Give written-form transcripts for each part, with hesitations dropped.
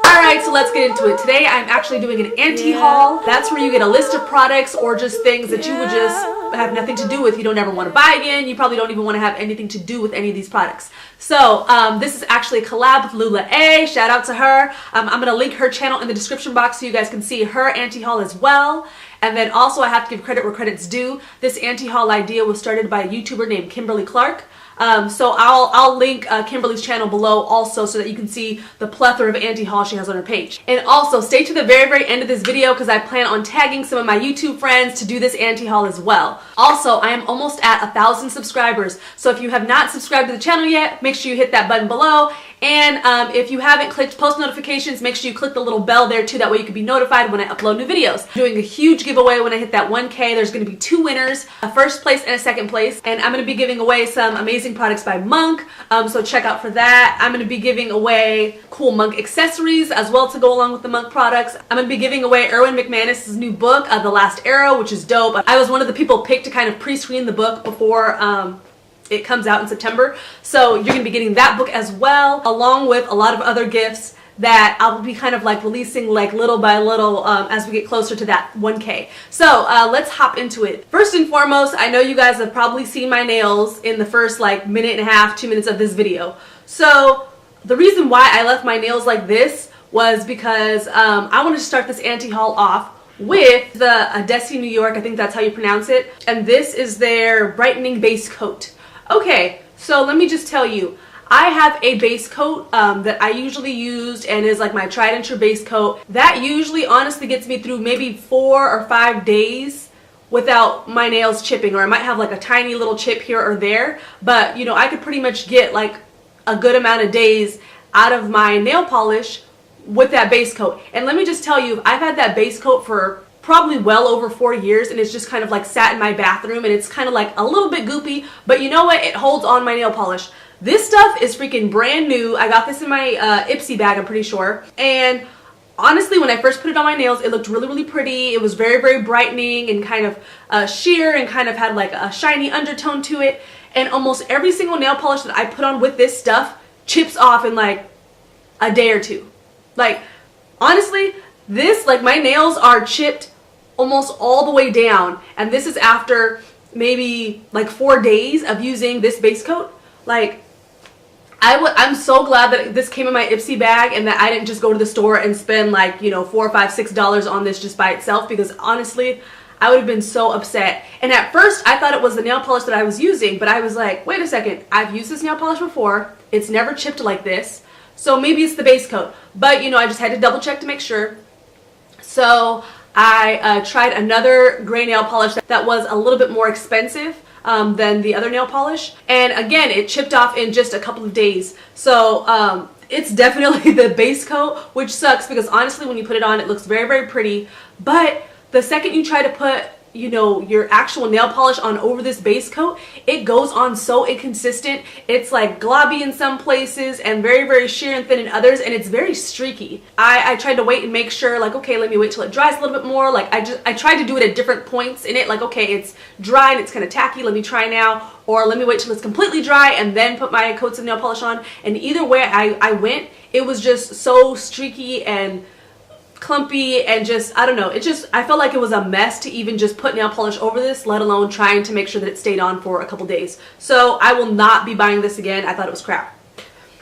Alright, so let's get into it. Today I'm actually doing an anti-haul. That's where you get a list of products or just things that you would just have nothing to do with. You don't ever want to buy again. You probably don't even want to have anything to do with any of these products. So this is actually a collab with Lulu. Shout out to her. I'm going to link her channel in the description box so you guys can see her anti-haul as well. And then also I have to give credit where credit's due. This anti-haul idea was started by a YouTuber named Kimberly Clark. So I'll link Kimberly's channel below also so that you can see the plethora of anti-haul she has on her page. And also stay to the very end of this video because I plan on tagging some of my YouTube friends to do this anti-haul as well. Also, I am almost at 1,000 subscribers. So if you have not subscribed to the channel yet, make sure you hit that button below. And if you haven't clicked post notifications, make sure you click the little bell there too. That way you can be notified when I upload new videos. I'm doing a huge giveaway when I hit that 1K. There's going to be 2 winners, a first place and a second place. And I'm going to be giving away some amazing products by Monq. So check out for that. I'm going to be giving away cool Monq accessories as well to go along with the Monq products. I'm going to be giving away Erwin McManus's new book, The Last Arrow, which is dope. I was one of the people picked to kind of pre-screen the book before it comes out in September. So you're going to be getting that book as well, along with a lot of other gifts that I'll be kind of like releasing like little by little as we get closer to that 1K. So let's hop into it. First and foremost, I know you guys have probably seen my nails in the first like minute and a half, 2 minutes of this video. So the reason why I left my nails like this was because I wanted to start this anti-haul off with the Desi New York, I think that's how you pronounce it. And this is their brightening base coat. Okay, so let me just tell you, I have a base coat that I usually use and is like my tried and true base coat. That usually honestly gets me through maybe 4 or 5 days without my nails chipping, or I might have like a tiny little chip here or there, but you know, I could pretty much get like a good amount of days out of my nail polish with that base coat. And let me just tell you, I've had that base coat for probably well over 4 years, and it's just kind of like sat in my bathroom, and it's kind of like a little bit goopy, but you know what, it holds on my nail polish. This stuff is freaking brand new. I got this in my Ipsy bag, I'm pretty sure, and honestly when I first put it on my nails, it looked really pretty. It was very brightening and kind of sheer and kind of had like a shiny undertone to it, and almost every single nail polish that I put on with this stuff chips off in like a day or 2. Like honestly, this, like my nails are chipped almost all the way down, and this is after maybe like 4 days of using this base coat. Like I'm so glad that this came in my Ipsy bag and that I didn't just go to the store and spend like, you know, $4, $5, $6 on this just by itself, because honestly I would have been so upset. And at first I thought it was the nail polish that I was using, but I was like, wait a second, I've used this nail polish before, it's never chipped like this, so maybe it's the base coat. But you know, I just had to double check to make sure. So I tried another gray nail polish that was a little bit more expensive than the other nail polish, and again it chipped off in just a couple of days. So it's definitely the base coat, which sucks because honestly when you put it on it looks very pretty, but the second you try to put, you know, your actual nail polish on over this base coat, it goes on so inconsistent. It's like globby in some places and very sheer and thin in others, and it's very streaky. I tried to wait and make sure, like, okay, let me wait till it dries a little bit more. Like I tried to do it at different points in it, like, okay, it's dry and it's kind of tacky, let me try now, or let me wait till it's completely dry and then put my coats of nail polish on. And either way I went, it was just so streaky and clumpy and just, I don't know, it just, I felt like it was a mess to even just put nail polish over this, let alone trying to make sure that it stayed on for a couple days. So I will not be buying this again. I thought it was crap.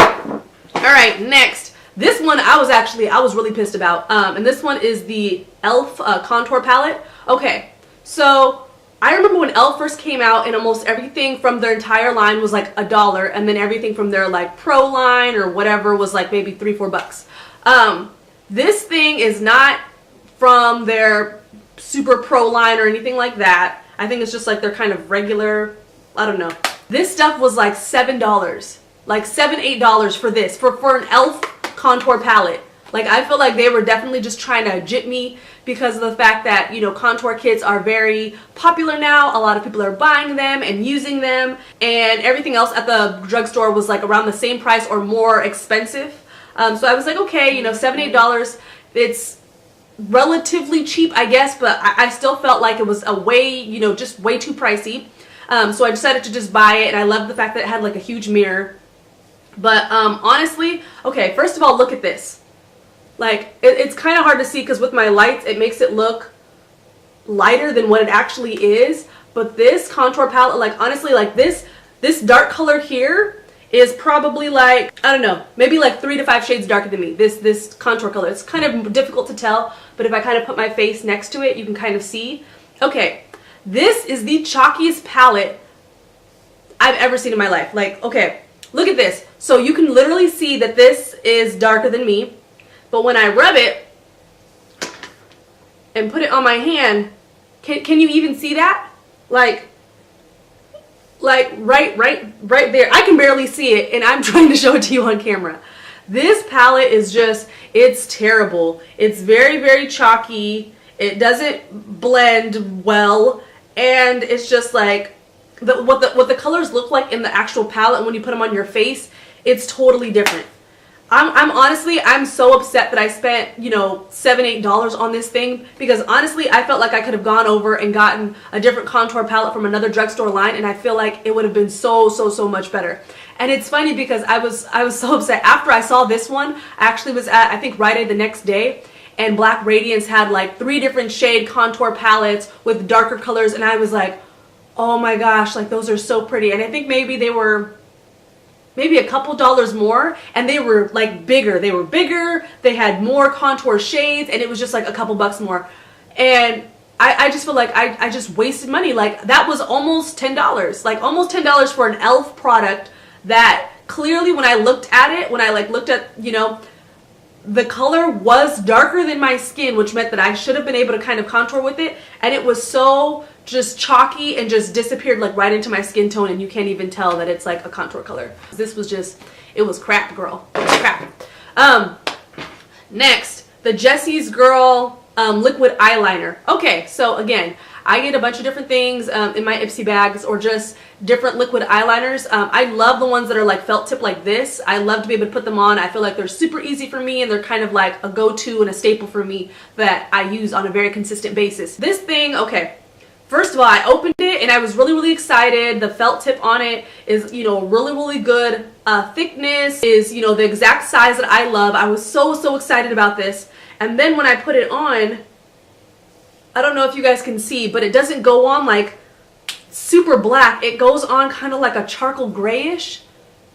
Alright, next. This one I was really pissed about. And this one is the e.l.f. contour palette. Okay, so I remember when e.l.f. first came out and almost everything from their entire line was like $1, and then everything from their like pro line or whatever was like maybe $3, $4. This thing is not from their super pro line or anything like that. I think it's just like their kind of regular, I don't know. This stuff was like $7, like $7, $8 for this, for an e.l.f. contour palette. Like I feel like they were definitely just trying to jip me because of the fact that, you know, contour kits are very popular now. A lot of people are buying them and using them, and everything else at the drugstore was like around the same price or more expensive. So I was like, okay, you know, $7, $8, it's relatively cheap, I guess, but I still felt like it was a way, you know, just way too pricey. So I decided to just buy it, and I loved the fact that it had like a huge mirror. But honestly, okay, first of all, look at this. Like, it's kind of hard to see because with my lights, it makes it look lighter than what it actually is. But this contour palette, like, honestly, like, this dark color here is probably like, I don't know, maybe like 3 to 5 shades darker than me. This contour color. It's kind of difficult to tell, but if I kind of put my face next to it, you can kind of see. Okay, this is the chalkiest palette I've ever seen in my life. Like, okay, look at this. So you can literally see that this is darker than me. But when I rub it and put it on my hand, can you even see that? Like right there. I can barely see it, and I'm trying to show it to you on camera. This palette is just, it's terrible. It's very, very chalky. It doesn't blend well, and it's just like what the colors look like in the actual palette, and when you put them on your face, it's totally different. I'm honestly, I'm so upset that I spent, you know, $7, $8 on this thing, because honestly, I felt like I could have gone over and gotten a different contour palette from another drugstore line, and I feel like it would have been so much better. And it's funny because I was so upset after I saw this one. I actually was at, I think, Rite Aid the next day, and Black Radiance had like 3 different shade contour palettes with darker colors, and I was like, oh my gosh, like those are so pretty. And I think maybe they were maybe a couple dollars more, and they were like bigger. They were bigger, they had more contour shades, and it was just like a couple bucks more. And I just feel like I just wasted money. Like, that was almost $10, like almost $10 for an e.l.f. product that clearly, when I looked at it, when I like looked at, you know, the color was darker than my skin, which meant that I should have been able to kind of contour with it, and it was so just chalky and just disappeared like right into my skin tone, and you can't even tell that it's like a contour color. This was just, it was crap, girl. It was crap. Next, the Jessie's Girl liquid eyeliner. Okay, so again, I get a bunch of different things in my Ipsy bags, or just different liquid eyeliners. I love the ones that are like felt tip like this. I love to be able to put them on. I feel like they're super easy for me, and they're kind of like a go-to and a staple for me that I use on a very consistent basis. This thing, okay, first of all, I opened it and I was really excited. The felt tip on it is, you know, really good thickness, is, you know, the exact size that I love. I was so excited about this. And then when I put it on, I don't know if you guys can see, but it doesn't go on like super black. It goes on kind of like a charcoal grayish,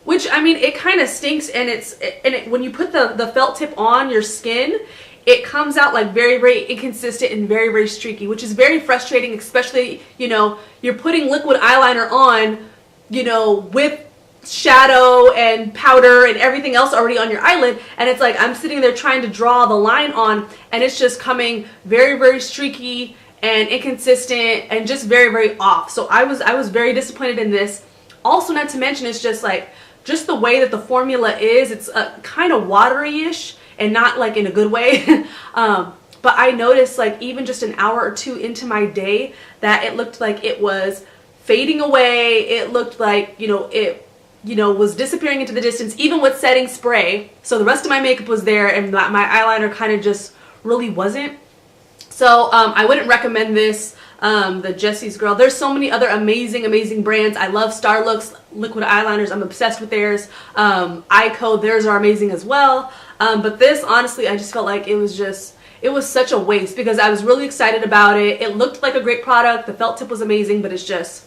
which, I mean, it kind of stinks. And when you put the felt tip on your skin, it comes out like very inconsistent and very streaky, which is very frustrating, especially, you know, you're putting liquid eyeliner on, you know, with shadow and powder and everything else already on your eyelid, and it's like I'm sitting there trying to draw the line on, and it's just coming very streaky and inconsistent and just very off. So I was very disappointed in this. Also, not to mention, it's just like, just the way that the formula is, it's kind of watery-ish, and not like in a good way. But I noticed, like, even just an hour or two into my day, that it looked like it was fading away. It looked like, it was disappearing into the distance, even with setting spray. So the rest of my makeup was there, and my eyeliner kind of just really wasn't. So I wouldn't recommend this, the Jessie's Girl. There's so many other amazing brands. I love Starlooks liquid eyeliners. I'm obsessed with theirs. Ico, theirs are amazing as well. But this, honestly, I just felt like it was such a waste, because I was really excited about it. It looked like a great product. The felt tip was amazing, but it's just,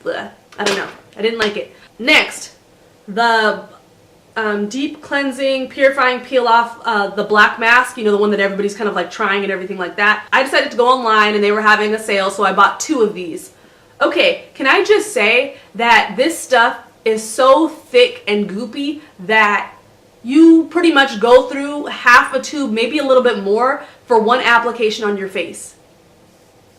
bleh, I don't know. I didn't like it. Next, the deep cleansing, purifying peel off, the black mask, the one that everybody's kind of like trying and everything like that. I decided to go online, and they were having a sale, so I bought 2 of these. Okay, can I just say that this stuff is so thick and goopy that you pretty much go through half a tube, maybe a little bit more, for one application on your face.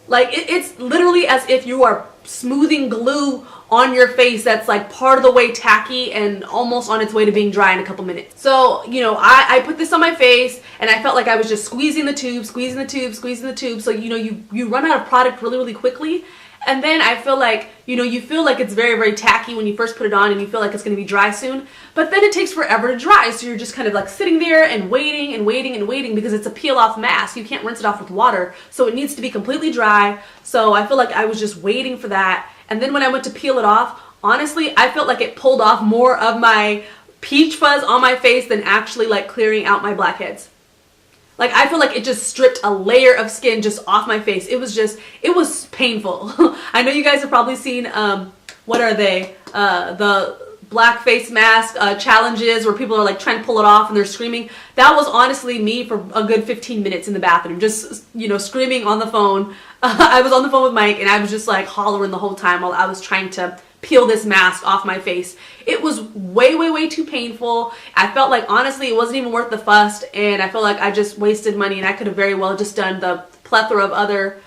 Like, it's literally as if you are smoothing glue on your face that's like part of the way tacky and almost on its way to being dry in a couple minutes. So, I put this on my face, and I felt like I was just squeezing the tube. So, you run out of product really quickly. And then I feel like, you feel like it's very tacky when you first put it on, and you feel like it's going to be dry soon. But then it takes forever to dry, so you're just kind of like sitting there and waiting because it's a peel-off mask. You can't rinse it off with water, so it needs to be completely dry. So I feel like I was just waiting for that. And then when I went to peel it off, honestly, I felt like it pulled off more of my peach fuzz on my face than actually like clearing out my blackheads. Like, I feel like it just stripped a layer of skin just off my face. It was painful. I know you guys have probably seen, what are they? The black face mask challenges where people are like trying to pull it off and they're screaming. That was honestly me for a good 15 minutes in the bathroom, just, you know, screaming on the phone. I was on the phone with Mike and I was just like hollering the whole time while I was trying to peel this mask off my face. It was way, way, way too painful. I felt like, honestly, it wasn't even worth the fuss, and I felt like I just wasted money, and I could have very well just done the plethora of other,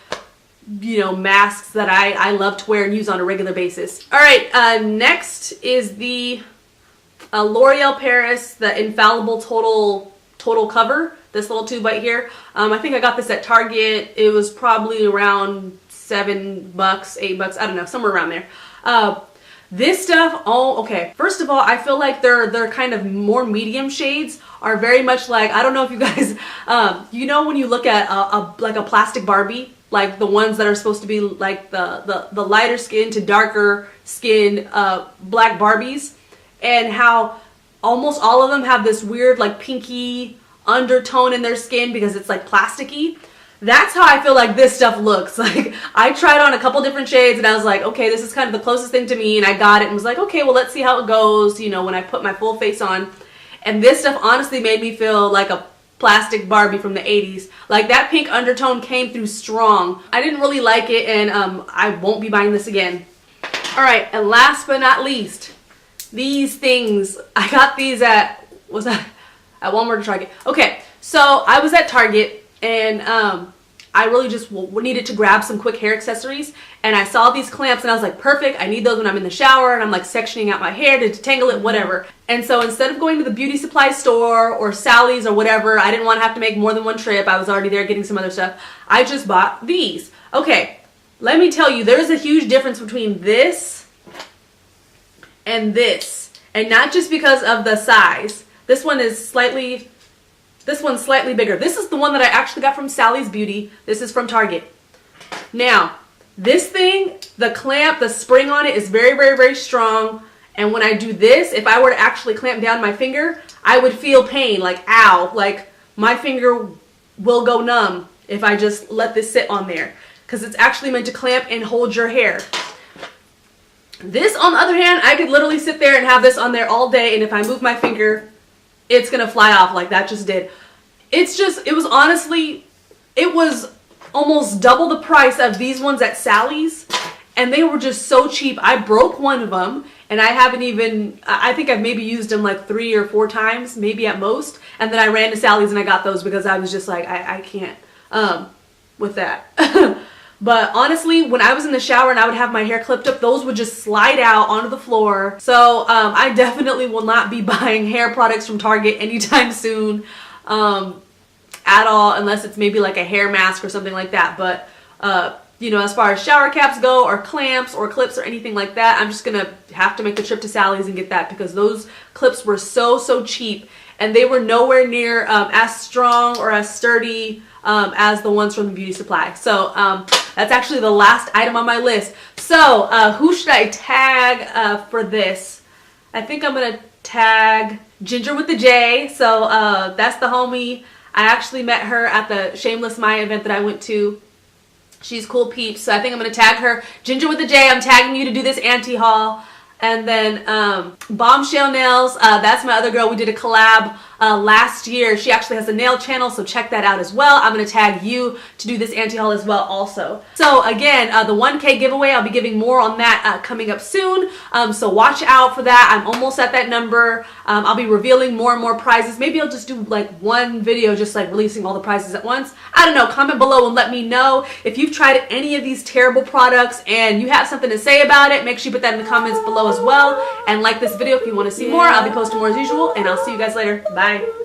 you know, masks that I love to wear and use on a regular basis. All right, next is the L'Oreal Paris, the Infallible Total Cover, this little tube right here. I think I got this at Target. It was probably around $7, $8, I don't know, somewhere around there. This stuff, oh, okay. First of all, I feel like they're kind of more medium shades, are very much like, I don't know if you guys, you know, when you look at like a plastic Barbie, like the ones that are supposed to be like the lighter skin to darker skin black Barbies, and how almost all of them have this weird like pinky undertone in their skin because it's like plasticky. That's how I feel like this stuff looks. Like, I tried on a couple different shades and I was like, okay, this is kind of the closest thing to me, and I got it and was like, okay, well, let's see how it goes, you know, when I put my full face on. And this stuff honestly made me feel like a plastic Barbie from the 80s. Like, that pink undertone came through strong. I didn't really like it, and I won't be buying this again. All right, and last but not least, these things. I got these at Walmart or Target. Okay, so I was at Target, and I really just needed to grab some quick hair accessories, and I saw these clamps and I was like, perfect, I need those when I'm in the shower and I'm like sectioning out my hair to detangle it, whatever. And so instead of going to the beauty supply store or Sally's or whatever, I didn't want to have to make more than one trip. I was already there getting some other stuff. I just bought these. Okay, let me tell you, there's a huge difference between this and this, and not just because of the size. This one's slightly bigger. This is the one that I actually got from Sally's Beauty. This is from Target. Now, this thing, the clamp, the spring on it is very, very, very strong. And when I do this, if I were to actually clamp down my finger, I would feel pain, like ow, like my finger will go numb if I just let this sit on there, because it's actually meant to clamp and hold your hair. This, on the other hand, I could literally sit there and have this on there all day, and if I move my finger, it's gonna fly off like that just did. It was almost double the price of these ones at Sally's, and they were just so cheap. I broke one of them, and I think I've maybe used them like 3 or 4 times, maybe at most, and then I ran to Sally's and I got those because I was just like, I can't with that. But honestly, when I was in the shower and I would have my hair clipped up, those would just slide out onto the floor. So I definitely will not be buying hair products from Target anytime soon at all, unless it's maybe like a hair mask or something like that. But you know, as far as shower caps go, or clamps or clips or anything like that, I'm just gonna have to make the trip to Sally's and get that, because those clips were so cheap, and they were nowhere near as strong or as sturdy as the ones from the beauty supply. So that's actually the last item on my list. So who should I tag for this? I think I'm gonna tag Ginger with the J. So that's the homie. I actually met her at the Shameless Maya event that I went to. She's cool peeps, so I think I'm gonna tag her. Ginger with the J, I'm tagging you to do this anti-haul. And then Bombshell Nails, that's my other girl. We did a collab last year. She actually has a nail channel, so check that out as well. I'm going to tag you to do this anti-haul as well also. So again, the 1K giveaway, I'll be giving more on that coming up soon. So watch out for that. I'm almost at that number. I'll be revealing more and more prizes. Maybe I'll just do like one video just like releasing all the prizes at once. I don't know. Comment below and let me know if you've tried any of these terrible products and you have something to say about it. Make sure you put that in the comments below as well, and like this video if you want to see more. I'll be posting more as usual, and I'll see you guys later. Bye.